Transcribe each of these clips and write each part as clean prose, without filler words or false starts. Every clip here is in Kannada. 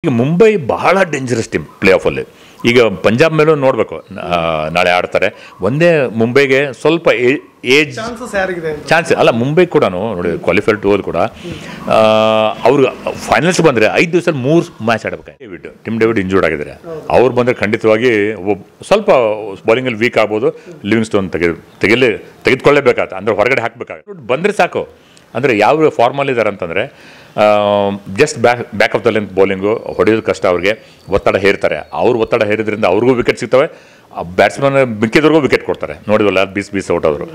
ಈಗ ಮುಂಬೈ ಬಹಳ ಡೇಂಜರಸ್ ಟೀಮ್ ಪ್ಲೇ ಆಫಲ್ಲಿ. ಈಗ ಪಂಜಾಬ್ ಮೇಲೂ ನೋಡಬೇಕು, ನಾಳೆ ಆಡ್ತಾರೆ. ಒಂದೇ ಮುಂಬೈಗೆ ಸ್ವಲ್ಪ ಏಜ್ ಚಾನ್ಸ್ ಅಲ್ಲ. ಮುಂಬೈ ಕೂಡ ನೋಡಿ ಕ್ವಾಲಿಫೈಡ್ ಟು ಕೂಡ ಅವರು ಫೈನಲ್ಸ್ ಬಂದರೆ 5 ದಿವಸದಲ್ಲಿ 3 ಮ್ಯಾಚ್ ಆಡಬೇಕು. ಟಿಮ್ ಡೇವಿಡ್ ಇಂಜೂರ್ಡ್ ಆಗಿದ್ದಾರೆ. ಅವ್ರು ಬಂದರೆ ಖಂಡಿತವಾಗಿ ಸ್ವಲ್ಪ ಬೌಲಿಂಗಲ್ಲಿ ವೀಕ್ ಆಗ್ಬೋದು. ಲಿವಿಂಗ್ ಸ್ಟೋನ್ ತೆಗೆದುಕೊಳ್ಳೇಬೇಕಾಗುತ್ತೆ, ಅಂದರೆ ಹೊರಗಡೆ ಹಾಕಬೇಕಾಗುತ್ತೆ. ಬಂದರೆ ಸಾಕು. ಅಂದರೆ ಯಾವ ಫಾರ್ಮಲ್ಲಿ ಇದ್ದಾರೆ ಅಂತಂದರೆ just back of the length bowling ಹೊಡೆಯೋದು ಕಷ್ಟ. ಅವ್ರಿಗೆ ಒತ್ತಡ ಹೇರ್ತಾರೆ. ಅವ್ರು ಒತ್ತಡ ಹೇರಿದ್ರಿಂದ ಅವ್ರಿಗೂ ವಿಕೆಟ್ ಸಿಗ್ತವೆ, ಬ್ಯಾಟ್ಸ್ಮನ್ ಮಿಕ್ಕಿದ್ರಿಗೂ ವಿಕೆಟ್ ಕೊಡ್ತಾರೆ. ನೋಡಿದ್ವಲ್ಲ, ಬೀಸ್ ಔಟ್ ಆದರು.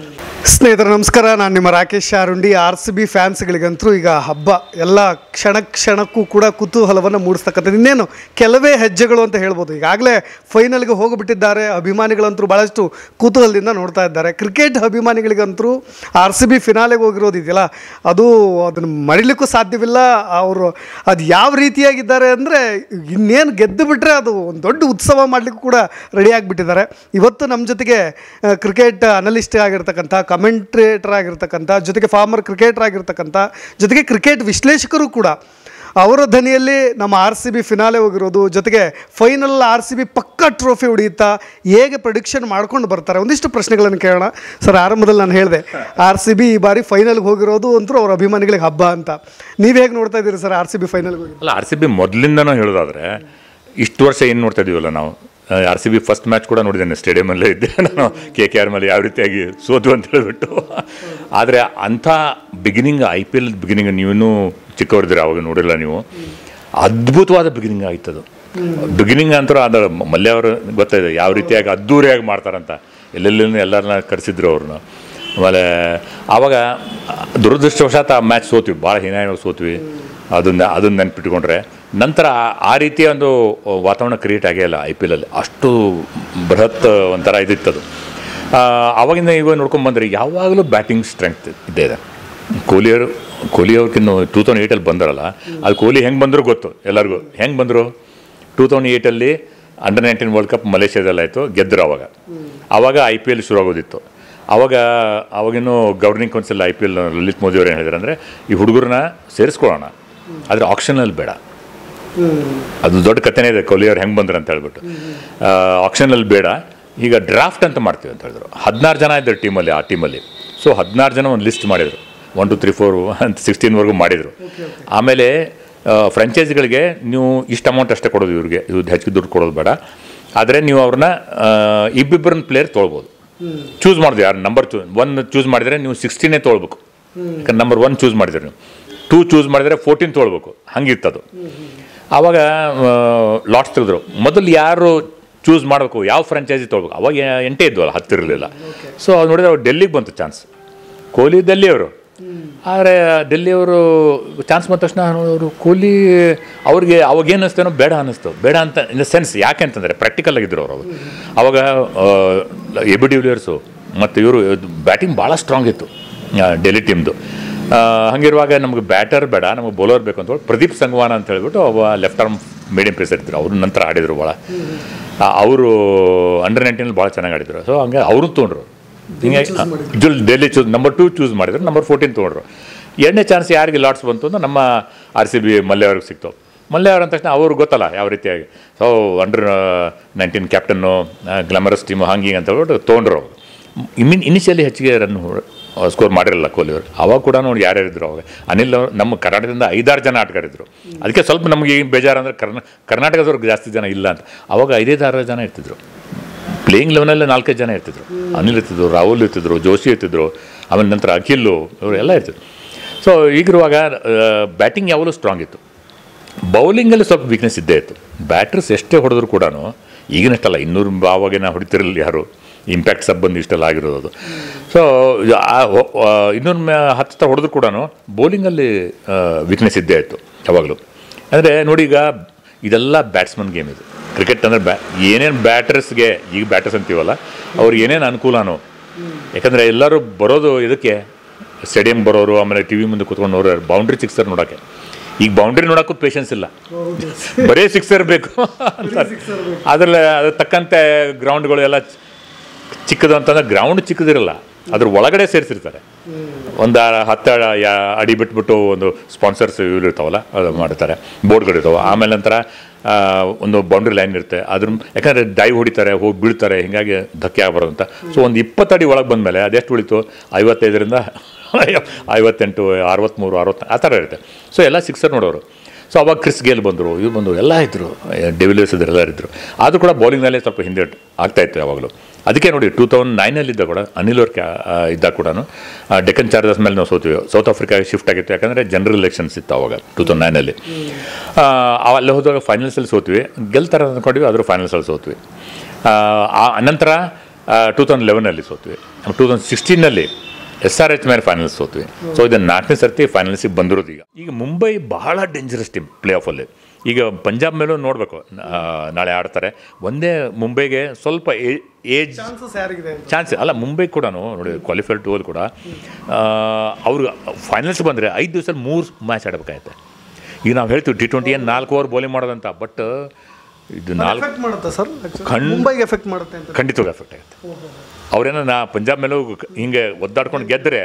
ಸ್ನೇಹಿತರೆ ನಮಸ್ಕಾರ, ನಾನು ನಿಮ್ಮ ರಾಕೇಶ್ ಆರುಂಡಿ. RCB ಫ್ಯಾನ್ಸ್ಗಳಿಗಂತೂ ಈಗ ಹಬ್ಬ. ಎಲ್ಲ ಕ್ಷಣಕ್ಕೂ ಕೂಡ ಕುತೂಹಲವನ್ನು ಮೂಡಿಸ್ತಕ್ಕಂಥದ್ದು. ಇನ್ನೇನು ಕೆಲವೇ ಹೆಜ್ಜೆಗಳು ಅಂತ ಹೇಳ್ಬೋದು. ಈಗಾಗಲೇ ಫೈನಲ್ಗೆ ಹೋಗಿಬಿಟ್ಟಿದ್ದಾರೆ. ಅಭಿಮಾನಿಗಳಂತೂ ಭಾಳಷ್ಟು ಕುತೂಹಲದಿಂದ ನೋಡ್ತಾ ಇದ್ದಾರೆ. ಕ್ರಿಕೆಟ್ ಅಭಿಮಾನಿಗಳಿಗಂತೂ RCB ಫಿನಾಲೆಗೆ ಹೋಗಿರೋದಿದೆಯಲ್ಲ, ಅದನ್ನು ಮರಿಲಿಕ್ಕೂ ಸಾಧ್ಯವಿಲ್ಲ. ಅವರು ಅದು ಯಾವ ರೀತಿಯಾಗಿದ್ದಾರೆ ಅಂದರೆ, ಇನ್ನೇನು ಗೆದ್ದು ಬಿಟ್ಟರೆ ಅದು ಒಂದು ದೊಡ್ಡ ಉತ್ಸವ ಮಾಡಲಿಕ್ಕೂ ಕೂಡ ರೆಡಿ ಆಗಿಬಿಟ್ಟಿದ್ದಾರೆ. ಇವತ್ತು ನಮ್ಮ ಜೊತೆಗೆ ಕ್ರಿಕೆಟ್ ಅನಲಿಸ್ಟ್ ಆಗಿರ್ತಕ್ಕಂಥ, ಕಮೆಂಟ್ರೇಟರ್ ಆಗಿರ್ತಕ್ಕಂಥ, ಜೊತೆಗೆ ಫಾರ್ಮರ್ ಕ್ರಿಕೆಟರ್ ಆಗಿರ್ತಕ್ಕಂಥ, ಜೊತೆಗೆ ಕ್ರಿಕೆಟ್ ವಿಶ್ಲೇಷಕರು ಕೂಡ ಅವರ ಧ್ವನಿಯಲ್ಲಿ ನಮ್ಮ RCB ಫಿನಾಲೆ ಹೋಗಿರೋದು, ಜೊತೆಗೆ ಫೈನಲ್ RCB ಪಕ್ಕಾ ಟ್ರೋಫಿ ಹೊಡೆಯುತ್ತಾ ಹೇಗೆ ಪ್ರೆಡಿಕ್ಷನ್ ಮಾಡ್ಕೊಂಡು ಬರ್ತಾರೆ, ಒಂದಿಷ್ಟು ಪ್ರಶ್ನೆಗಳನ್ನು ಕೇಳೋಣ. ಸರ್, ಆರಂಭದಲ್ಲಿ ನಾನು ಹೇಳಿದೆ RCB ಈ ಬಾರಿ ಫೈನಲ್ಗೆ ಹೋಗಿರೋದು ಅಂತೂ ಅವ್ರ ಅಭಿಮಾನಿಗಳಿಗೆ ಹಬ್ಬ ಅಂತ. ನೀವು ಹೇಗೆ ನೋಡ್ತಾ ಇದ್ದೀರಿ ಸರ್ RCB ಫೈನಲ್ಗೆ ಹೋಗಿ? ಅಲ್ಲ, RCB ಮೊದಲಿಂದನೂ ಹೇಳೋದಾದರೆ ಇಷ್ಟು ವರ್ಷ ಏನು ನೋಡ್ತಾ ಇದೀವಲ್ಲ ನಾವು, RCB ಫಸ್ಟ್ ಮ್ಯಾಚ್ ಕೂಡ ನೋಡಿದ್ದೇನೆ, ಸ್ಟೇಡಿಯಮಲ್ಲೇ ಇದ್ದೆ ನಾನು. KKR ಮೇಲೆ ಯಾವ ರೀತಿಯಾಗಿ ಸೋತು ಅಂತ ಹೇಳಿಬಿಟ್ಟು. ಆದರೆ ಅಂಥ ಬಿಗಿನಿಂಗ್, IPL ಬಿಗಿನಿಂಗ್, ನೀವೂ ಚಿಕ್ಕವರಿದ್ದೀರ, ಅವಾಗ ನೋಡಿಲ್ಲ ನೀವು. ಅದ್ಭುತವಾದ ಬಿಗಿನಿಂಗ್ ಆಯ್ತದು. ಬಿಗಿನಿಂಗ್ ಅಂತೂ ಅದರ ಮಲ್ಯ ಅವರು ಗೊತ್ತಾಯಿದೆ ಯಾವ ರೀತಿಯಾಗಿ ಅದ್ದೂರಿಯಾಗಿ ಮಾಡ್ತಾರಂತ. ಎಲ್ಲೆಲ್ಲೂ ಎಲ್ಲರನ್ನ ಕರೆಸಿದ್ರು ಅವ್ರನ್ನ. ಆಮೇಲೆ ಆವಾಗ ದುರದೃಷ್ಟವಶಾತ್ ಆ ಮ್ಯಾಚ್ ಸೋತ್ವಿ, ಭಾಳ ಹೀನಾಯವಾಗಿ ಸೋತ್ವಿ. ಅದನ್ನು ನೆನ್ಪಿಟ್ಕೊಂಡ್ರೆ ನಂತರ ಆ ರೀತಿಯ ಒಂದು ವಾತಾವರಣ ಕ್ರಿಯೇಟ್ ಆಗೇ ಇಲ್ಲ IPL ಅಲ್ಲಿ. ಅಷ್ಟು ಬೃಹತ್ ಒಂಥರ ಇದಿತ್ತದು. ಆವಾಗಿಂದ ಇವಾಗ ನೋಡ್ಕೊಂಡ್ಬಂದರೆ ಯಾವಾಗಲೂ ಬ್ಯಾಟಿಂಗ್ ಸ್ಟ್ರೆಂತ್ ಇದ್ದೇ ಇದೆ. ಕೊಹ್ಲಿ ಅವ್ರಿಗಿನ್ನು 2008 ಬಂದರಲ್ಲ, ಅಲ್ಲಿ ಕೊಹ್ಲಿ ಹೆಂಗೆ ಬಂದರೂ ಗೊತ್ತು ಎಲ್ಲರಿಗೂ. ಹೆಂಗೆ ಬಂದರು, 2008 ಅಂಡರ್ 19 ವರ್ಲ್ಡ್ ಕಪ್ ಮಲೇಷ್ಯಾದಲ್ಲಾಯಿತು, ಗೆದ್ದರು. ಆವಾಗ IPL ಶುರು ಆಗೋದಿತ್ತು. ಆವಾಗಿನ್ನೂ governing council IPL Lalit Modi ಅವರು ಏನು ಹೇಳಿದ್ರು ಅಂದರೆ, ಈ ಹುಡುಗರನ್ನ ಸೇರಿಸ್ಕೊಳ್ಳೋಣ, ಆದರೆ ಆಕ್ಷನಲ್ಲಿ ಬೇಡ. ಅದು ದೊಡ್ಡ ಕಥೆನೇ ಇದೆ, ಕೊಹ್ಲಿ ಅವ್ರು ಹೆಂಗೆ ಬಂದ್ರು ಅಂತ ಹೇಳ್ಬಿಟ್ಟು. ಆಕ್ಷನಲ್ಲಿ ಬೇಡ, ಈಗ ಡ್ರಾಫ್ಟ್ ಅಂತ ಮಾಡ್ತೀವಿ ಅಂತ ಹೇಳಿದ್ರು. 16 ಜನ ಇದ್ದರು ಟೀಮಲ್ಲಿ. ಆ ಟೀಮಲ್ಲಿ 16 ಜನ ಒಂದು ಲಿಸ್ಟ್ ಮಾಡಿದರು, 1 2 3 4 ಅಂತ 16ವರೆಗೂ ಮಾಡಿದರು. ಆಮೇಲೆ ಫ್ರಾಂಚೈಸಿಗಳಿಗೆ ನೀವು ಇಷ್ಟು ಅಮೌಂಟ್ ಅಷ್ಟೇ ಕೊಡೋದು, ಇವ್ರಿಗೆ ಹೆಚ್ಚಿಗೆ ದುಡ್ಡು ಕೊಡೋದು ಬೇಡ, ಆದರೆ ನೀವು ಅವ್ರನ್ನ ಇಬ್ಬಿಬ್ಬರನ್ನ ಪ್ಲೇಯರ್ ತೊಳ್ಬೋದು. ಚೂಸ್ ಮಾಡಿದ್ವಿ, ಯಾರು ನಂಬರ್ 1 ಚೂಸ್ ಮಾಡಿದರೆ ನೀವು 16 ತೊಳ್ಬೇಕು. ಯಾಕಂದ್ರೆ ನಂಬರ್ 1 ಚೂಸ್ ಮಾಡಿದ್ರೆ ನೀವು 2 ಚೂಸ್ ಮಾಡಿದರೆ 14 ತೊಳ್ಬೇಕು. ಹಂಗಿತ್ತದು. ಆವಾಗ ಲಾಟ್ಸ್ ತೆಗೆದ್ರು. ಮೊದಲು ಯಾರು ಚೂಸ್ ಮಾಡಬೇಕು, ಯಾವ ಫ್ರಾಂಚೈಸಿ ತೊಳ್ಬೇಕು, ಅವಾಗ 8 ಇದ್ವಲ್ಲ, 10 ಇರಲಿಲ್ಲ. ಸೊ ಅದು ನೋಡಿದ್ರೆ ಅವ್ರು ಡೆಲ್ಲಿಗೆ ಬಂತು ಚಾನ್ಸ್. ಕೊಹ್ಲಿ ಡೆಲ್ಲಿಯವರು. ಆದರೆ ಡೆಲ್ಲಿಯವರು ಚಾನ್ಸ್ ಬಂದ ತಕ್ಷಣ ಅವರು ಕೊಹ್ಲಿ ಅವ್ರಿಗೆ ಅವಾಗೇನು ಅನ್ನಿಸ್ತೇನೋ ಬೇಡ ಅನ್ನಿಸ್ತು. ಬೇಡ ಅಂತ ಇನ್ ದ ಸೆನ್ಸ್ ಯಾಕೆ ಅಂತಂದರೆ ಪ್ರಾಕ್ಟಿಕಲ್ ಆಗಿದ್ದರು ಅವರು. ಅವಾಗ AB de Villiers ಮತ್ತು ಇವರು ಬ್ಯಾಟಿಂಗ್ ಭಾಳ ಸ್ಟ್ರಾಂಗ್ ಇತ್ತು ಡೆಲ್ಲಿ ಟೀಮ್ದು. ಹಾಗಿರುವಾಗ ನಮಗೆ ಬ್ಯಾಟರ್ ಬೇಡ, ನಮಗೆ ಬೌಲರ್ ಬೇಕು ಅಂತ ಹೇಳಿ ಪ್ರದೀಪ್ ಸಂಗವಾನ ಅಂತ ಹೇಳ್ಬಿಟ್ಟು ಲೆಫ್ಟ್ ಆರ್ಮ್ ಮೀಡಿಯಂ ಪೇಸರ್ ಇದ್ರು. ಅವರು ನಂತರ ಆಡಿದರು ಭಾಳ. ಅವರು ಅಂಡರ್ 19 ಭಾಳ ಚೆನ್ನಾಗಿ ಆಡಿದರು. ಸೊ ಹಂಗೆ ಅವರು ತೊಗೊಂಡ್ರು. ಹಿಂಗಾಗಿ ಡೆಲ್ಲಿ ನಂಬರ್ 2 ಚೂಸ್ ಮಾಡಿದ್ರು, ನಂಬರ್ 14 ತೊಗೊಂಡ್ರು. 2ನೇ ಚಾನ್ಸ್ ಯಾರಿಗೆ ಲಾಟ್ಸ್ ಬಂತು ಅಂದ್ರೆ ನಮ್ಮ RCB ಮಲ್ಯ ಅವ್ರಿಗೆ ಸಿಕ್ತು. ಮಲ್ಯ ಅವ್ರು ಅಂದ ತಕ್ಷಣ ಅವ್ರಿಗೆ ಗೊತ್ತಲ್ಲ ಯಾವ ರೀತಿಯಾಗಿ. So under 19 captain, glamorous team, ಹಂಗೆ ಅಂತ ಹೇಳ್ಬಿಟ್ಟು ತೊಗೊಂಡ್ರು. ಅವರು ಇನಿಷಿಯಲಿ ಹೆಚ್ಚಿಗೆ ರನ್ ಸ್ಕೋರ್ ಮಾಡಿರಲಿಲ್ಲ ಕೊಹ್ಲಿ ಅವರು. ಅವಾಗ ಕೂಡ ನೋಡಿ ಯಾರ್ಯಾರಿದ್ರು ಅವಾಗ. ಅನಿಲ್ ಅವರು ನಮ್ಮ ಕರ್ನಾಟಕದಿಂದ 5-6 ಜನ ಆಟಗಾರಿದ್ರು. ಅದಕ್ಕೆ ಸ್ವಲ್ಪ ನಮಗೆ ಈಗ ಬೇಜಾರು ಅಂದರೆ ಕರ್ನಾಟಕದವ್ರಿಗೆ ಜಾಸ್ತಿ ಜನ ಇಲ್ಲ ಅಂತ. ಅವಾಗ 5-6 ಜನ ಇರ್ತಿದ್ರು. ಪ್ಲೇಯಿಂಗ್ ಲೆವೆನಲ್ಲಿ 4-5 ಜನ ಇರ್ತಿದ್ರು. ಅನಿಲ್ ಇರ್ತಿದ್ರು, ರಾಹುಲ್ ಇರ್ತಿದ್ರು, ಜೋಶಿ ಇರ್ತಿದ್ರು, ಆಮೇಲೆ ನಂತರ ಅಖಿಲ್, ಇವರು ಎಲ್ಲ ಇರ್ತಿದ್ರು. ಸೊ ಈಗಿರುವಾಗ ಬ್ಯಾಟಿಂಗ್ ಯಾವಾಗಲೂ ಸ್ಟ್ರಾಂಗ್ ಇತ್ತು. ಬೌಲಿಂಗಲ್ಲಿ ಸ್ವಲ್ಪ ವೀಕ್ನೆಸ್ ಇದ್ದೇ ಇತ್ತು. ಬ್ಯಾಟರ್ಸ್ ಎಷ್ಟೇ ಹೊಡೆದ್ರು ಕೂಡ ಈಗಿನಷ್ಟಲ್ಲ, 200 ಆವಾಗಿನ ಹೊಡಿತಿರಲಿಲ್ಲ ಯಾರು. ಇಂಪ್ಯಾಕ್ಟ್ ಸಬ್ ಬಂದು ಇಷ್ಟೆಲ್ಲ ಆಗಿರೋದು. ಸೊ 210 ಹೊಡೆದ್ರು ಕೂಡ ಬೌಲಿಂಗಲ್ಲಿ ವೀಕ್ನೆಸ್ ಇದ್ದೇ ಇತ್ತು ಯಾವಾಗಲೂ. ಅಂದರೆ ನೋಡಿ, ಈಗ ಇದೆಲ್ಲ ಬ್ಯಾಟ್ಸ್ಮನ್ ಗೇಮ್ ಇದು. ಕ್ರಿಕೆಟ್ ಅಂದರೆ ಏನೇನು ಬ್ಯಾಟರ್ಸ್ಗೆ, ಈಗ ಬ್ಯಾಟರ್ಸ್ ಅಂತೀವಲ್ಲ, ಅವ್ರಿಗೆ ಏನೇನು ಅನುಕೂಲನೋ. ಯಾಕಂದರೆ ಎಲ್ಲರೂ ಬರೋದು ಇದಕ್ಕೆ, ಸ್ಟೇಡಿಯಂ ಬರೋರು, ಆಮೇಲೆ TV ಮುಂದೆ ಕೂತ್ಕೊಂಡು ನೋಡೋರು ಬೌಂಡ್ರಿ ಸಿಕ್ಸರ್ ನೋಡೋಕ್ಕೆ. ಈಗ ಬೌಂಡ್ರಿ ನೋಡೋಕ್ಕೂ ಪೇಷನ್ಸ್ ಇಲ್ಲ, ಬರೀ ಸಿಕ್ಸರ್ ಬೇಕು ಅಂತ. ಅದರಲ್ಲಿ ಅದು ತಕ್ಕಂತೆ ಗ್ರೌಂಡ್ಗಳು ಎಲ್ಲ ಚಿಕ್ಕದು ಅಂತಂದ್ರೆ, ಗ್ರೌಂಡ್ ಚಿಕ್ಕದಿರಲ್ಲ, ಅದ್ರ ಒಳಗಡೆ ಸೇರಿಸಿರ್ತಾರೆ. ಒಂದು 10 ಅಡಿ ಬಿಟ್ಬಿಟ್ಟು ಒಂದು ಸ್ಪಾನ್ಸರ್ಸ್ ಇವ್ರು ಇರ್ತಾವಲ್ಲ ಅದು ಮಾಡ್ತಾರೆ, ಬೋರ್ಡ್ಗಳಿರ್ತಾವೆ. ಆಮೇಲೆ ನಂತರ ಒಂದು ಬೌಂಡ್ರಿ ಲೈನ್ ಇರುತ್ತೆ, ಅದ್ರ ಯಾಕಂದರೆ ಡೈವ್ ಹೊಡಿತಾರೆ, ಹೋಗಿ ಬೀಳ್ತಾರೆ, ಹೀಗಾಗಿ ಧಕ್ಕೆ ಆಗಬಾರ್ದು ಅಂತ. ಸೊ ಒಂದು 20 ಅಡಿ ಒಳಗೆ ಬಂದಮೇಲೆ ಅದೆಷ್ಟು ಉಳಿತು, 55ರಿಂದ 58, 63, 60 ಆ ಥರ ಇರುತ್ತೆ. ಸೊ ಎಲ್ಲ ಸಿಕ್ಸರ್ ನೋಡೋರು. ಸೊ ಅವಾಗ ಕ್ರಿಸ್ ಗೇಲ್ ಬಂದರು, ಇವ್ರು ಬಂದರು, ಎಲ್ಲ ಇದ್ದರು, ಡೆವಿಲಿಯರ್ಸ್ ಎಲ್ಲರೂ ಇದ್ದರು. ಆದರೂ ಕೂಡ ಬೌಲಿಂಗ್ನಲ್ಲೇ ಸ್ವಲ್ಪ ಹಿಂದೆ ಆಗ್ತಾಯಿತ್ತು ಯಾವಾಗಲೂ. ಅದಕ್ಕೆ ನೋಡಿ 2009 ಇದ್ದಾಗ ಕೂಡ ಅನಿಲ್ ಅವ್ರ ಇದ್ದಾಗ ಕೂಡ ಡೆಕ್ಕನ್ ಚಾರ್ಜರ್ಸ್ ಮೇಲೆ ನಾವು ಸೋತೀವಿ. ಸೌತ್ ಆಫ್ರಿಕಾಗೆ ಶಿಫ್ಟ್ ಆಗಿತ್ತು, ಯಾಕಂದರೆ ಜನರಲ್ ಎಲೆಕ್ಷನ್ಸ್ ಇತ್ತು ಅವಾಗ 2009. ಅಲ್ಲಿ ಹೋದಾಗ ಫೈನಲ್ಸಲ್ಲಿ ಸೋತ್ವಿ, ಗೆಲ್ತಾರೆ ಅಂದ್ಕೊಂಡಿವಿ, ಆದರೂ ಫೈನಲ್ಸಲ್ಲಿ ಸೋತ್ವಿ. ನಂತರ 2011 ಸೋತ್ವಿ. 2016 SRH ಮೇಲೆ ಫೈನಲ್ಸ್ ಸೋತ್ವಿ. ಸೊ ಇದನ್ನು 4ನೇ ಸರ್ತಿ ಫೈನಲ್ಸಿಗೆ ಬಂದಿರೋದು. ಈಗ ಮುಂಬೈ ಬಹಳ ಡೇಂಜರಸ್ ಟೀಮ್ ಪ್ಲೇ ಆಫಲ್ಲಿ. ಈಗ ಪಂಜಾಬ್ ಮೇಲೂ ನೋಡಬೇಕು, ನಾಳೆ ಆಡ್ತಾರೆ. ಒಂದೇ ಮುಂಬೈಗೆ ಸ್ವಲ್ಪ ಏಜ್ ಚಾನ್ಸ್ ಅಲ್ಲ. ಮುಂಬೈ ಕೂಡ ನೋಡಿ ಕ್ವಾಲಿಫೈರ್ 2 ಕೂಡ ಅವ್ರಿಗೆ ಫೈನಲ್ಸ್ ಬಂದರೆ 5 ದಿವಸದಲ್ಲಿ 3 ಮ್ಯಾಚ್ ಆಡಬೇಕಾಗುತ್ತೆ. ಈಗ ನಾವು ಹೇಳ್ತೀವಿ T20 ಏನು 4 ಓವರ್ ಬೌಲಿಂಗ್ ಮಾಡೋದಂತ, ಬಟ್ ಇದು 4 ಮಾಡುತ್ತೆ ಸರ್, ಮುಂಬೈಗೆ ಎಫೆಕ್ಟ್ ಮಾಡುತ್ತೆ ಅಂತ. ಖಂಡಿತವಾಗಿ ಎಫೆಕ್ಟ್ ಆಗುತ್ತೆ. ಅವ್ರೇನೋ ಪಂಜಾಬ್ ಮೇಲೂ ಹಿಂಗೆ ಒದ್ದಾಡ್ಕೊಂಡು ಗೆದ್ದರೆ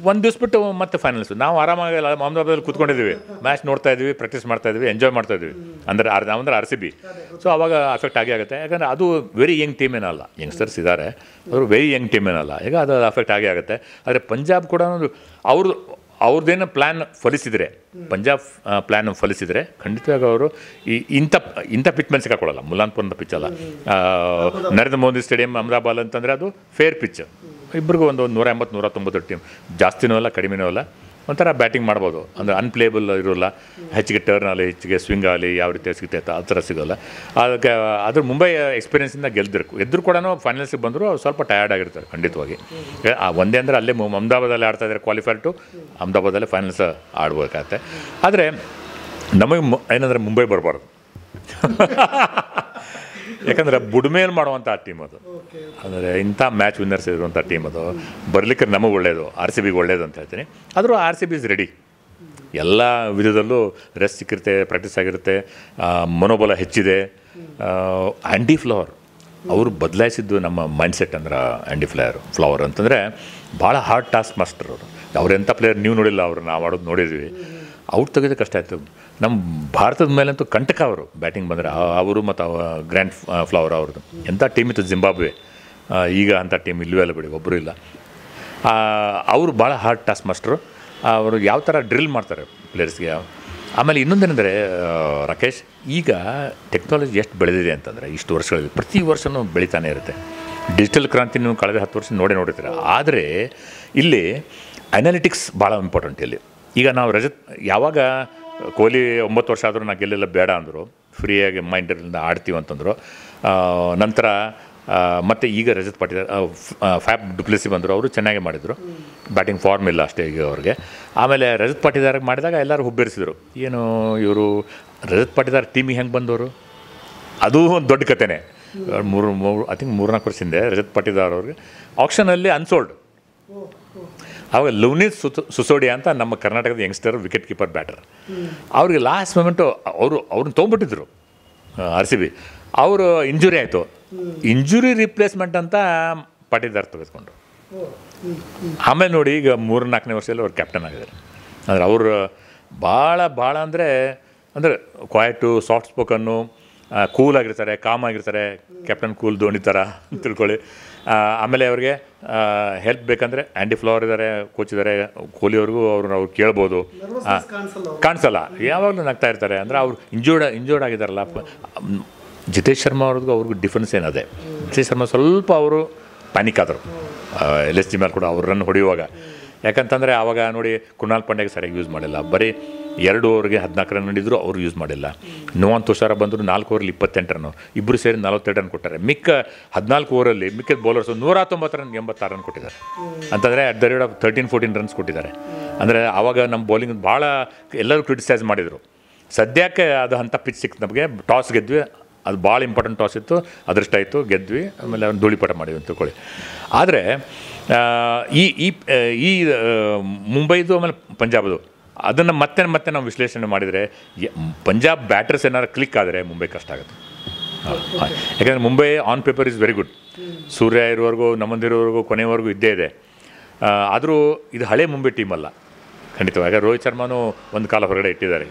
ಒಂದು ದಿವ್ಸ ಬಿಟ್ಟು ಮತ್ತೆ ಫೈನಲ್ಸ್. ನಾವು ಆರಾಮಾಗಿ ಅಹಮದಾಬಾದಲ್ಲಿ ಕೂತ್ಕೊಂಡಿದ್ದೀವಿ, ಮ್ಯಾಚ್ ನೋಡ್ತಾ ಇದ್ವಿ, ಪ್ರಾಕ್ಟೀಸ್ ಮಾಡ್ತಾ ಇದ್ವಿ, ಎಂಜಾಯ್ ಮಾಡ್ತಾ ಇದ್ವಿ. ಅಂದರೆ RCB. ಸೊ ಅವಾಗ ಅಫೆಕ್ಟ್ ಆಗುತ್ತೆ, ಯಾಕಂದರೆ ಅದು ವೆರಿ ಯಂಗ್ ಟೀಮ್ ಏನಲ್ಲ, ಯಂಗ್ಸ್ಟರ್ಸ್ ಇದ್ದಾರೆ, ಅವರು ವೆರಿ ಯಂಗ್ ಟೀಮ್ ಏನಲ್ಲ, ಈಗ ಅದು ಅಫೆಕ್ಟ್ ಆಗುತ್ತೆ. ಆದರೆ ಪಂಜಾಬ್ ಕೂಡ ಅವ್ರದ್ದೇನು ಪ್ಲ್ಯಾನ್ ಫಲಿಸಿದರೆ, ಪಂಜಾಬ್ ಪ್ಲ್ಯಾನ್ ಫಲಿಸಿದರೆ ಖಂಡಿತವಾಗಿ ಅವರು ಇಂಥ ಪಿಚ್ ಮೇಲೆ ಸಿಕ್ಕಾಕೊಳ್ಳಲ್ಲ. ಮುಲಾನ್ಪುರದ ಪಿಚ್ ಅಲ್ಲ, ನರೇಂದ್ರ ಮೋದಿ ಸ್ಟೇಡಿಯಂ ಅಹಮದಾಬಾದ್ ಅಂತಂದರೆ ಅದು ಫೇರ್ ಪಿಚ್. ಇಬ್ಬರಿಗೂ ಒಂದು 180-190 ಟೀಮ್, ಜಾಸ್ತಿನೂ ಅಲ್ಲ ಕಡಿಮೆನೂ ಅಲ್ಲ, ಒಂಥರ ಬ್ಯಾಟಿಂಗ್ ಮಾಡ್ಬೋದು. ಅಂದರೆ ಅನ್ಪ್ಲೇಬಲ್ ಇರೋಲ್ಲ, ಹೆಚ್ಚಿಗೆ ಟರ್ನ್ ಆಗಲಿ, ಹೆಚ್ಚಿಗೆ ಸ್ವಿಂಗ್ ಆಗಲಿ, ಯಾವ ರೀತಿ ಸಿಗ್ತೈತೆ ಆ ಥರ ಸಿಗೋಲ್ಲ. ಅದಕ್ಕೆ ಅದ್ರ ಮುಂಬೈ ಎಕ್ಸ್ಪೀರಿಯನ್ಸಿಂದ ಗೆದ್ದರು ಕೂಡ ಫೈನಲ್ಸಿಗೆ ಬಂದರು, ಸ್ವಲ್ಪ ಟಯರ್ಡ್ ಆಗಿರ್ತಾರೆ ಖಂಡಿತವಾಗಿ. ಒಂದೇ ಅಂದರೆ ಅಲ್ಲೇ ಅಹಮದಾಬಾದಲ್ಲಿ ಆಡ್ತಾ ಇದ್ದಾರೆ, ಕ್ವಾಲಿಫೈರ್ ಟು ಅಹಮದಾಬಾದಲ್ಲೇ ಫೈನಲ್ಸ್ ಆಡ್ಬೇಕಾಗತ್ತೆ. ಆದರೆ ನಮಗೆ ಏನಂದರೆ ಮುಂಬೈ ಬರಬಾರ್ದು, ಯಾಕಂದರೆ ಬುಡ್ಮೇಲೆ ಮಾಡುವಂಥ ಟೀಮ್ ಅದು. ಅಂದರೆ ಇಂಥ ಮ್ಯಾಚ್ ವಿನ್ನರ್ಸ್ ಇರುವಂಥ ಟೀಮ್ ಅದು. ಬರಲಿಕ್ಕೆ ನಮಗೆ ಒಳ್ಳೆಯದು, RCBಗೆ ಒಳ್ಳೆಯದು ಅಂತ ಹೇಳ್ತೀನಿ. ಆದರೂ RCB ಇಸ್ ರೆಡಿ. ಎಲ್ಲ ವಿಧದಲ್ಲೂ ರೆಸ್ಟ್ ಸಿಕ್ಕಿರುತ್ತೆ, ಪ್ರಾಕ್ಟೀಸ್ ಆಗಿರುತ್ತೆ, ಮನೋಬಲ ಹೆಚ್ಚಿದೆ. ಆ್ಯಂಡಿ ಫ್ಲವರ್ ಅವರು ಬದಲಾಯಿಸಿದ್ದು ನಮ್ಮ ಮೈಂಡ್ಸೆಟ್. ಅಂದ್ರೆ ಆ್ಯಂಡಿ ಫ್ಲವರ್ ಅಂತಂದರೆ ಭಾಳ ಹಾರ್ಡ್ ಟಾಸ್ಕ್ ಮಾಸ್ಟರ್ ಅವರು. ಅವರೆಂಥ ಪ್ಲೇಯರ್ ನೀವು ನೋಡಿಲ್ಲ, ಅವರು ನಾವು ಆಡೋದು ನೋಡಿದ್ವಿ. ಔಟ್ ತೆಗೆದು ಕಷ್ಟ ಆಯಿತು. ನಮ್ಮ ಭಾರತದ ಮೇಲಂತೂ ಕಂಟಕ ಅವರು ಬ್ಯಾಟಿಂಗ್ ಬಂದರೆ. ಅವರು ಮತ್ತು ಗ್ರ್ಯಾಂಡ್ ಫ್ಲವರ್ ಅವ್ರದ್ದು ಎಂಥ ಟೀಮ್ ಇತ್ತು ಜಿಂಬಾಬ್ವೆ. ಈಗ ಅಂಥ ಟೀಮ್ ಇಲ್ಲವೇ ಅಲ್ಲ ಬಿಡಿ, ಒಬ್ಬರು ಇಲ್ಲ. ಅವರು ಭಾಳ ಹಾರ್ಡ್ ಟಾಸ್ಕ್ ಮಾಸ್ಟರು. ಅವರು ಯಾವ ಥರ ಡ್ರಿಲ್ ಮಾಡ್ತಾರೆ ಪ್ಲೇಯರ್ಸ್ಗೆ. ಆಮೇಲೆ ಇನ್ನೊಂದೇನೆಂದರೆ ರಾಕೇಶ್, ಈಗ ಟೆಕ್ನಾಲಜಿ ಎಷ್ಟು ಬೆಳೆದಿದೆ ಅಂತಂದರೆ ಇಷ್ಟು ವರ್ಷಗಳಲ್ಲಿ ಪ್ರತಿ ವರ್ಷವೂ ಬೆಳೀತಾನೆ ಇರುತ್ತೆ. ಡಿಜಿಟಲ್ ಕ್ರಾಂತಿ ನೀವು ಕಳೆದ 10 ವರ್ಷ ನೋಡಿರ್ತೀರ. ಆದರೆ ಇಲ್ಲಿ ಅನಾಲಿಟಿಕ್ಸ್ ಭಾಳ ಇಂಪಾರ್ಟೆಂಟ್. ಇಲ್ಲಿ ಈಗ ನಾವು ಯಾವಾಗ ಕೊಹ್ಲಿ 9 ವರ್ಷ ಆದರೂ ನಾ ಗೆಲ್ಲೆಲ್ಲ ಬೇಡ ಅಂದರು, ಫ್ರೀಯಾಗಿ ಮೈಂಡಲ್ಲಿ ಆಡ್ತೀವಿ ಅಂತಂದರು. ನಂತರ ಮತ್ತು ಈಗ ರಜತ್ ಪಾಟಿದಾರ್, ಫ್ಯಾಬ್ ಡುಪ್ಲೆಸಿ ಬಂದರು, ಅವರು ಚೆನ್ನಾಗೇ ಮಾಡಿದರು. ಬ್ಯಾಟಿಂಗ್ ಫಾರ್ಮ್ ಇಲ್ಲ ಅಷ್ಟೇ ಈಗ ಅವ್ರಿಗೆ. ಆಮೇಲೆ ರಜತ್ ಪಾಟಿದಾರ್ಗೆ ಮಾಡಿದಾಗ ಎಲ್ಲರೂ ಹುಬ್ಬೇರಿಸಿದರು, ಏನು ಇವರು ರಜತ್ ಪಾಟಿದಾರ್ ಟೀಮಿಗೆ ಹೆಂಗೆ ಬಂದವರು, ಅದು ಒಂದು ದೊಡ್ಡ ಕಥೆನೇ. 3-4 ವರ್ಷ ಹಿಂದೆ ರಜತ್ ಪಾಟಿದಾರ್ ಅವ್ರಿಗೆ ಆಕ್ಷನಲ್ಲಿ ಅನ್ಸೋಲ್ಡ್. ಆವಾಗ ಲವ್ನೀತ್ ಸುಸೋಡಿಯಾ ಅಂತ ನಮ್ಮ ಕರ್ನಾಟಕದ ಯಂಗ್ಸ್ಟರ್ ವಿಕೆಟ್ ಕೀಪರ್ ಬ್ಯಾಟರ್, ಅವ್ರಿಗೆ ಲಾಸ್ಟ್ ಮೊಮೆಂಟು ಅವ್ರನ್ನ ತೊಗೊಂಡ್ಬಿಟ್ಟಿದ್ರು RCB. ಅವರು ಇಂಜುರಿ ಆಯಿತು, ಇಂಜುರಿ ರಿಪ್ಲೇಸ್ಮೆಂಟ್ ಅಂತ ಪಾಟಿದಾರ್ ತೆಗೆದುಕೊಂಡ್ರು. ಆಮೇಲೆ ನೋಡಿ ಈಗ 3-4ನೇ ವರ್ಷದಲ್ಲಿ ಅವ್ರು ಕ್ಯಾಪ್ಟನ್ ಆಗಿದ್ದಾರೆ. ಅಂದರೆ ಅವರು ಭಾಳ ಅಂದರೆ ಕ್ವಾಯಟು, ಸಾಫ್ಟ್ ಸ್ಪೋಕನ್ನು, ಕೂಲ್ ಆಗಿರ್ತಾರೆ, ಕಾಮ್ ಆಗಿರ್ತಾರೆ. ಕ್ಯಾಪ್ಟನ್ ಕೂಲ್ ಧೋನಿ ಥರ ತಿಳ್ಕೊಳ್ಳಿ. ಆಮೇಲೆ ಅವ್ರಿಗೆ ಹೆಲ್ಪ್ ಬೇಕಂದರೆ ಆ್ಯಂಡಿ ಫ್ಲವರ್ ಇದ್ದಾರೆ, ಕೋಚ್ ಇದ್ದಾರೆ, ಕೊಹ್ಲಿಯವ್ರಿಗೂ ಅವ್ರು ಕೇಳ್ಬೋದು. ಕಾಣಿಸಲ್ಲ, ಯಾವಾಗಲೂ ನಗ್ತಾ ಇರ್ತಾರೆ. ಅಂದರೆ ಅವ್ರು ಇಂಜೋರ್ಡ್ ಆಗಿದ್ದಾರಲ್ಲ. ಜಿತೇಶ್ ಶರ್ಮಾ ಅವ್ರಿಗೂ ಡಿಫ್ರೆನ್ಸ್ ಏನದೆ. ಜಿತೇಶ್ ಶರ್ಮಾ ಸ್ವಲ್ಪ ಅವರು ಪ್ಯಾನಿಕ್ ಆದರು LSG ಮೇಲೆ ಕೂಡ ಅವ್ರು ರನ್ ಹೊಡೆಯುವಾಗ. ಯಾಕಂತಂದರೆ ಆವಾಗ ನೋಡಿ ಕೃಣಾಲ್ ಪಾಂಡ್ಯಾಗೆ ಸರಿಯಾಗಿ ಯೂಸ್ ಮಾಡಿಲ್ಲ. ಬರೀ 2 ಓವರ್ಗೆ 14 ರನ್ ನೀಡಿದ್ರು, ಅವರು ಯೂಸ್ ಮಾಡಿಲ್ಲ. ನುವಾನ್ ತುಷಾರ ಬಂದರು 4 ಓವರಲ್ಲಿ 28 ರನ್ನು, ಇಬ್ಬರು ಸೇರಿ 42 ರನ್ ಕೊಟ್ಟಾರೆ. ಮಿಕ್ಕ 14 ಓವರಲ್ಲಿ ಮಿಕ್ಕಿದ ಬೌಲರ್ಸು 190 ರನ್ 86 ರನ್ ಕೊಟ್ಟಿದ್ದಾರೆ. ಅಂತಂದರೆ at the rate of 13-14 runs ಕೊಟ್ಟಿದ್ದಾರೆ. ಅಂದರೆ ಆವಾಗ ನಮ್ಮ ಬೌಲಿಂಗ್ ಭಾಳ ಎಲ್ಲರೂ ಕ್ರಿಟಿಸೈಸ್ ಮಾಡಿದರು. ಸದ್ಯಕ್ಕೆ ಅದು ಅಂಥ ಪಿಚ್ ಸಿಕ್ತು ನಮಗೆ. ಟಾಸ್ ಗೆದ್ವಿ, ಅದು ಭಾಳ ಇಂಪಾರ್ಟೆಂಟ್ ಟಾಸ್ ಇತ್ತು, ಅದೃಷ್ಟ ಆಯಿತು, ಗೆದ್ವಿ. ಆಮೇಲೆ ಅವ್ನು ಧೂಳಿಪಟ ಮಾಡಿದ್ವಿ ಅಂತ ತಿಳ್ಕೊಳ್ಳಿ. ಆದರೆ ಈ ಮುಂಬೈದು ಆಮೇಲೆ ಪಂಜಾಬದು ಅದನ್ನು ಮತ್ತೆ ನಾವು ವಿಶ್ಲೇಷಣೆ ಮಾಡಿದರೆ, ಪಂಜಾಬ್ ಬ್ಯಾಟರ್ಸ್ ಏನಾದ್ರು ಕ್ಲಿಕ್ ಆದರೆ ಮುಂಬೈ ಕಷ್ಟ ಆಗುತ್ತೆ. ಯಾಕಂದರೆ Mumbai on paper is very good. Surya ಇರೋವರೆಗೂ ನಮ್ಮಂದಿರೋವರೆಗೂ ಕೊನೆವರೆಗೂ ಇದ್ದೇ ಇದೆ. ಆದರೂ ಇದು ಹಳೆ ಮುಂಬೈ ಟೀಮಲ್ಲ ಖಂಡಿತವಾಗಿ. ರೋಹಿತ್ ಶರ್ಮಾನೂ ಒಂದು ಕಾಲ ಹೊರಗಡೆ ಇಟ್ಟಿದ್ದಾರೆ.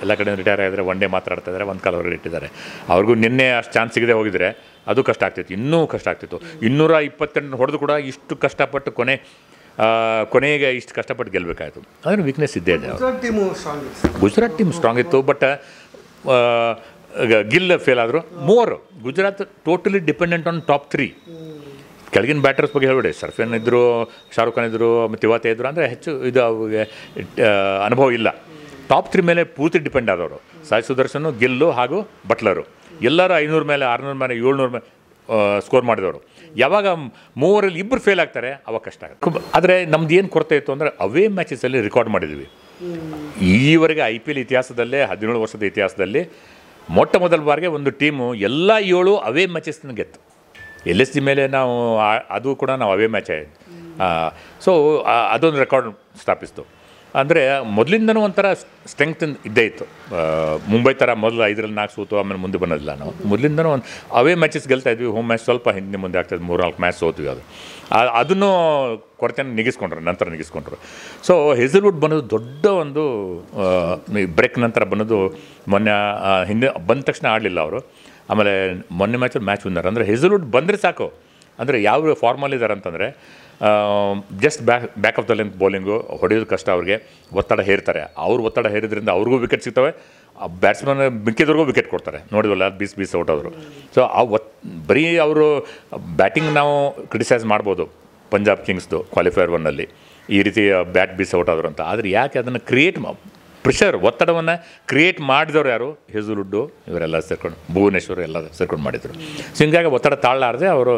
ಎಲ್ಲ ಕಡೆ ರಿಟೈರ್ ಆಗಿದ್ದಾರೆ, ಒನ್ ಡೇ ಮಾತ್ರ ಆಡ್ತಾ ಇದ್ದಾರೆ, ಒಂದು ಕಾಲ ಹೊರಗಡೆ ಇಟ್ಟಿದ್ದಾರೆ. ಅವ್ರಿಗೂ ನಿನ್ನೆ ಅಷ್ಟು ಚಾನ್ಸ್ ಸಿಗದೆ ಹೋಗಿದ್ರೆ ಅದು ಕಷ್ಟ ಆಗ್ತಿತ್ತು, ಇನ್ನೂ ಕಷ್ಟ ಆಗ್ತಿತ್ತು. 228 ಹೊಡೆದು ಕೂಡ ಇಷ್ಟು ಕಷ್ಟಪಟ್ಟು ಕೊನೆಗೆ ಇಷ್ಟು ಕಷ್ಟಪಟ್ಟು ಗೆಲ್ಲಬೇಕಾಯಿತು. ಅದನ್ನು ವೀಕ್ನೆಸ್ ಇದ್ದೇ ಇದೆ. ಗುಜರಾತ್ ಟೀಮ್ ಸ್ಟ್ರಾಂಗ್ ಇತ್ತು, ಬಟ್ ಗಿಲ್ ಫೇಲ್ ಆದರು. ಮೂವರು Gujarat totally dependent on top 3. ಕೆಳಗಿನ ಬ್ಯಾಟರ್ಸ್ ಬಗ್ಗೆ ಹೇಳ್ಬಿಡಿ. ಸರ್ಫೇನ್ ಇದ್ದರು, ಶಾರುಖ್ ಖಾನ್ ಇದ್ದರು, ಮತ್ತು ತಿವಾತೆ ಇದ್ದರು. ಅಂದರೆ ಹೆಚ್ಚು ಇದು ಅವ್ರಿಗೆ ಅನುಭವ ಇಲ್ಲ. ಟಾಪ್ 3 ಮೇಲೆ ಪೂರ್ತಿ ಡಿಪೆಂಡ್ ಆದವರು ಸಾಯಿ ಸುದರ್ಶನ್, ಗಿಲ್ಲು ಹಾಗೂ ಬಟ್ಲರು. ಎಲ್ಲರೂ 500 ಮೇಲೆ 600 ಮೇಲೆ 700 ಮೇಲೆ ಸ್ಕೋರ್ ಮಾಡಿದವರು. ಯಾವಾಗ ಮೂವರಲ್ಲಿ ಇಬ್ಬರು ಫೇಲ್ ಆಗ್ತಾರೆ ಅವಾಗ ಕಷ್ಟ ಆಗುತ್ತೆ. ಆದರೆ ನಮ್ದು ಏನು ಕೊರತೆ ಇತ್ತು ಅಂದರೆ ಅವೇ ಮ್ಯಾಚಸಲ್ಲಿ ರೆಕಾರ್ಡ್ ಮಾಡಿದ್ವಿ. ಈವರೆಗೆ IPL ಇತಿಹಾಸದಲ್ಲೇ 17 ವರ್ಷದ ಇತಿಹಾಸದಲ್ಲಿ ಮೊಟ್ಟ ಮೊದಲ ಬಾರಿಗೆ ಒಂದು ಟೀಮು ಎಲ್ಲ 7 ಅವೇ ಮ್ಯಾಚಸ್ನ ಗೆತ್ತು. LSG ಮೇಲೆ ನಾವು ಅದು ಕೂಡ ನಾವು ಅವೇ ಮ್ಯಾಚ್ ಆಯಿತು. ಸೊ ಅದೊಂದು ರೆಕಾರ್ಡ್ ಸ್ಥಾಪಿಸ್ತು. ಅಂದರೆ ಮೊದಲಿಂದನೂ ಒಂಥರ ಸ್ಟ್ರೆಂಗ್ತ್ ಇದ್ದೇ ಇತ್ತು. ಮುಂಬೈ ಥರ ಮೊದಲು 5ರಲ್ಲಿ 4 ಸೋತು ಆಮೇಲೆ ಮುಂದೆ ಬಂದಿಲ್ಲ. ನಾವು ಮೊದಲಿಂದನೂ ಒಂದು ಅವೇ ಮ್ಯಾಚಸ್ ಗೆಲ್ತಾಯಿದ್ವಿ. ಹೋಮ್ ಮ್ಯಾಚ್ ಸ್ವಲ್ಪ ಹಿಂದೆ ಮುಂದೆ ಆಗ್ತಾಯಿದ್ವಿ. 3-4 ಮ್ಯಾಚ್ ಸೋತ್ವಿ. ಅದನ್ನು ಕೊರತೆಯನ್ನು ನಿಗಿಸ್ಕೊಂಡ್ರು. ಸೊ ಹೇಸಲ್ವುಡ್ ಬಂದದ್ದು ದೊಡ್ಡ ಒಂದು ಬ್ರೇಕ್ ನಂತರ ಬಂದದ್ದು. ಮೊನ್ನೆ ಹಿಂದೆ ಬಂದ ತಕ್ಷಣ ಆಡಲಿಲ್ಲ ಅವರು. ಆಮೇಲೆ ಮೊನ್ನೆ ಮ್ಯಾಚ್ ವಿನ್ನರ್. ಅಂದರೆ ಹೇಸಲ್ವುಡ್ ಬಂದರೆ ಸಾಕು. ಅಂದರೆ ಯಾವ ಫಾರ್ಮಲ್ಲಿದ್ದಾರೆ ಅಂತಂದರೆ just back of the length bowling ಹೊಡೆಯೋದು ಕಷ್ಟ. ಅವ್ರಿಗೆ ಒತ್ತಡ ಹೇರ್ತಾರೆ. ಅವ್ರು ಒತ್ತಡ ಹೇರಿದ್ರಿಂದ ಅವ್ರಿಗೂ ವಿಕೆಟ್ ಸಿಗ್ತವೆ, ಬ್ಯಾಟ್ಸ್ಮನ್ ಮಿಕ್ಕಿದ್ರಿಗೂ ವಿಕೆಟ್ ಕೊಡ್ತಾರೆ. ನೋಡಿದ್ವಲ್ಲ, ಬೀಸ್ ಔಟ್ ಆದರು. ಸೊ ಬರೀ ಅವರು ಬ್ಯಾಟಿಂಗ್ ನಾವು ಕ್ರಿಟಿಸೈಸ್ ಮಾಡ್ಬೋದು. ಪಂಜಾಬ್ ಕಿಂಗ್ಸ್ದು ಕ್ವಾಲಿಫೈಯರ್ 1ನಲ್ಲಿ ಈ ರೀತಿ ಬೀಸ್ ಔಟ್ ಆದರು ಅಂತ. ಆದರೆ ಯಾಕೆ ಅದನ್ನು ಪ್ರೆಷರ್, ಒತ್ತಡವನ್ನು ಕ್ರಿಯೇಟ್ ಮಾಡಿದವರು ಯಾರು? ಹೇಸಲ್ವುಡ್ಡು ಇವರೆಲ್ಲ ಸೇರ್ಕೊಂಡು, ಭುವನೇಶ್ವರ್ ಎಲ್ಲ ಸೇರ್ಕೊಂಡು ಮಾಡಿದರು. ಸೊ ಹಿಂಗಾಗಿ ಒತ್ತಡ ತಾಳಲಾರದೆ ಅವರು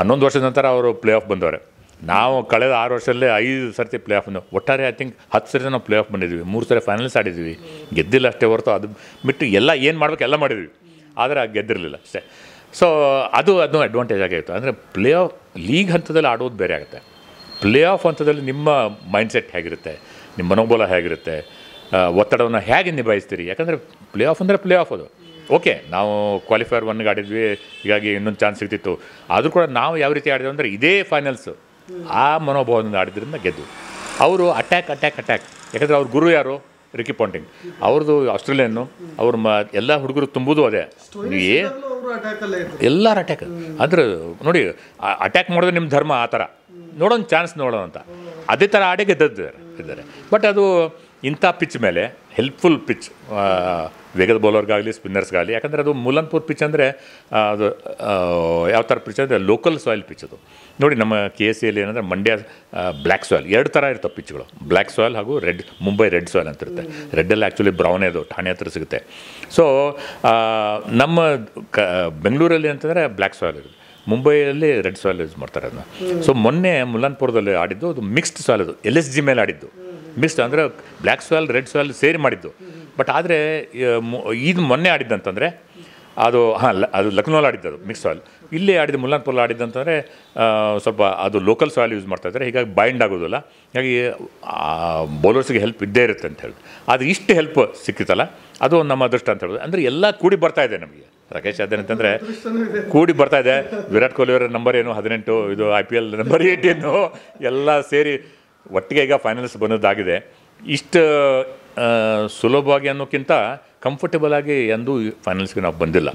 11 ವರ್ಷದ ನಂತರ ಅವರು ಪ್ಲೇ ಆಫ್ ಬಂದವರು. ನಾವು ಕಳೆದ 6 ವರ್ಷದಲ್ಲೇ 5 ಸರ್ತಿ ಪ್ಲೇ ಆಫ್ ಒಟ್ಟಾರೆ ಐ ಥಿಂಕ್ 10 ಸರ್ತಿ ನಾವು ಪ್ಲೇ ಆಫ್ ಬಂದಿದ್ವಿ. 3 ಸರಿ ಫೈನಲ್ಸ್ ಆಡಿದ್ವಿ. ಗೆದ್ದಿಲ್ಲ ಅಷ್ಟೇ ಹೊರತು, ಅದು ಬಿಟ್ಟು ಎಲ್ಲ ಏನು ಮಾಡ್ಬೇಕು ಎಲ್ಲ ಮಾಡಿದ್ವಿ. ಆದರೆ ಗೆದ್ದಿರಲಿಲ್ಲ ಅಷ್ಟೇ. ಸೊ ಅದು ಅಡ್ವಾಂಟೇಜ್ ಆಗಿತ್ತು. ಅಂದರೆ ಪ್ಲೇ ಆಫ್ ಲೀಗ್ ಹಂತದಲ್ಲಿ ಆಡೋದು ಬೇರೆ ಆಗುತ್ತೆ. ಪ್ಲೇ ಆಫ್ ಹಂತದಲ್ಲಿ ನಿಮ್ಮ ಮೈಂಡ್ಸೆಟ್ ಹೇಗಿರುತ್ತೆ, ನಿಮ್ಮ ಮನೋಬಲ ಹೇಗಿರುತ್ತೆ, ಒತ್ತಡವನ್ನು ಹೇಗೆ ನಿಭಾಯಿಸ್ತೀರಿ. ಯಾಕಂದರೆ ಪ್ಲೇ ಆಫ್ ಅಂದರೆ ಪ್ಲೇ ಆಫ್. ಅದು ಓಕೆ, ನಾವು ಕ್ವಾಲಿಫೈಯರ್ 1ಗೆ ಆಡಿದ್ವಿ, ಹೀಗಾಗಿ ಇನ್ನೊಂದು ಚಾನ್ಸ್ ಸಿಗ್ತಿತ್ತು. ಆದರೂ ಕೂಡ ನಾವು ಯಾವ ರೀತಿ ಆಡಿದ್ವಿ ಅಂದರೆ ಇದೇ ಫೈನಲ್ಸು ಆ ಮನೋಭಾವದಿಂದ ಆಡಿದ್ರಿಂದ ಗೆದ್ದು. ಅವರು ಅಟ್ಯಾಕ್. ಯಾಕಂದರೆ ಅವ್ರ ಗುರು ಯಾರು? Ricky Ponting. ಅವ್ರದ್ದು ಆಸ್ಟ್ರೇಲಿಯನ್ನು. ಅವ್ರ ಎಲ್ಲ ಹುಡುಗರು ತುಂಬುವುದು ಅದೇ. ಎಲ್ಲರ ಅಟ್ಯಾಕ್. ಅಂದ್ರೆ ನೋಡಿ, ಅಟ್ಯಾಕ್ ಮಾಡೋದು ನಿಮ್ಮ ಧರ್ಮ. ಆ ಥರ ನೋಡೋಣ, ಚಾನ್ಸ್ ನೋಡೋಣ ಅಂತ ಅದೇ ಥರ ಆಡೇ ಗೆದ್ದಿದ್ದಾರೆ. ಬಟ್ ಅದು ಇಂಥ ಪಿಚ್ ಮೇಲೆ ಹೆಲ್ಪ್ಫುಲ್ ಪಿಚ್ ವೇಗದ ಬೌಲರ್ಗಾಗಲಿ ಸ್ಪಿನ್ನರ್ಸ್ಗಾಗಲಿ. ಯಾಕಂದರೆ ಅದು ಮುಲನ್ಪುರ್ ಪಿಚ್ ಅಂದರೆ ಅದು ಯಾವ ಥರ ಪಿಚ್ ಅಂದರೆ ಲೋಕಲ್ ಸಾಯಿಲ್ ಪಿಚ್. ಅದು ನೋಡಿ, ನಮ್ಮ KCಯಲ್ಲಿ ಏನಂದರೆ ಮಂಡ್ಯ ಬ್ಲ್ಯಾಕ್ ಸಾಯಿಲ್ 2 ಥರ ಇರ್ತವೆ ಪಿಚ್ಗಳು. ಬ್ಲ್ಯಾಕ್ ಸಾಯಿಲ್ ಹಾಗೂ ಮುಂಬೈ ರೆಡ್ ಸಾಯಿಲ್ ಅಂತ ಇರುತ್ತೆ. ರೆಡ್ಡಲ್ಲಿ ಆ್ಯಕ್ಚುಲಿ ಬ್ರೌನೇ, ಅದು ಠಾಣೆ ಹತ್ರ ಸಿಗುತ್ತೆ. ಸೊ ನಮ್ಮ ಬೆಂಗಳೂರಲ್ಲಿ ಅಂತಂದರೆ ಬ್ಲ್ಯಾಕ್ ಸಾಯಿಲ್ ಇರುತ್ತೆ, ಮುಂಬೈಯಲ್ಲಿ ರೆಡ್ ಸಾಯಿಲ್ ಯೂಸ್ ಮಾಡ್ತಾರೆ ಅದನ್ನ. ಸೊ ಮೊನ್ನೆ ಮುಲನ್ಪುರದಲ್ಲಿ ಆಡಿದ್ದು ಅದು ಮಿಕ್ಸ್ಡ್ ಸಾಯಿಲ್. ಅದು LSG ಮೇಲೆ ಆಡಿದ್ದು ಮಿಕ್ಸ್ಡ್, ಅಂದರೆ ಬ್ಲ್ಯಾಕ್ ಸಾಯಿಲ್ ರೆಡ್ ಸಾಯಿಲ್ ಸೇರಿ ಮಾಡಿದ್ದು. ಬಟ್ ಆದರೆ ಇದು ಮೊನ್ನೆ ಆಡಿದ್ದಂತಂದರೆ ಅದು ಅದು ಲಕ್ನೋಲ್ಲಿ ಆಡಿದ್ದು ಮಿಕ್ಸ್ ಸಾಯಿಲ್. ಇಲ್ಲಿ ಆಡಿದ್ದು ಮುಲ್ಲಾನ್ಪುರಲ್ಲಿ ಆಡಿದ್ದಂತಂದರೆ ಸ್ವಲ್ಪ ಅದು ಲೋಕಲ್ ಸಾಯಿಲ್ ಯೂಸ್ ಮಾಡ್ತಾಯಿದ್ದಾರೆ. ಹೀಗಾಗಿ ಬೈಂಡ್ ಆಗೋದಿಲ್ಲ. ಹೀಗಾಗಿ ಬೌಲರ್ಸ್ಗೆ ಹೆಲ್ಪ್ ಇದ್ದೇ ಇರುತ್ತೆ ಅಂತ ಹೇಳಿ. ಆದರೆ ಇಷ್ಟು ಹೆಲ್ಪ್ ಸಿಕ್ಕಿತ್ತಲ್ಲ, ಅದು ನಮ್ಮ ಅದೃಷ್ಟ ಅಂತ ಹೇಳೋದು. ಅಂದರೆ ಎಲ್ಲ ಕೂಡಿ ಬರ್ತಾಯಿದೆ ನಮಗೆ. ರಾಕೇಶ್ ಅದೇನಂತಂದರೆ ಕೂಡಿ ಬರ್ತಾಯಿದೆ. ವಿರಾಟ್ ಕೊಹ್ಲಿ ಅವರ ನಂಬರ್ ಏನು 18, ಇದು IPL ನಂಬರ್ 18 ಎಲ್ಲ ಸೇರಿ ಒಟ್ಟಿಗೆ ಈಗ ಫೈನಲ್ಸ್ ಬಂದದ್ದಾಗಿದೆ. ಇಷ್ಟು ಸುಲಭವಾಗಿ ಅನ್ನೋಕ್ಕಿಂತ ಕಂಫರ್ಟೇಬಲ್ ಆಗಿ ಎಂದೂ ಫೈನಲ್ಸ್ಗೆ ನಾವು ಬಂದಿಲ್ಲ.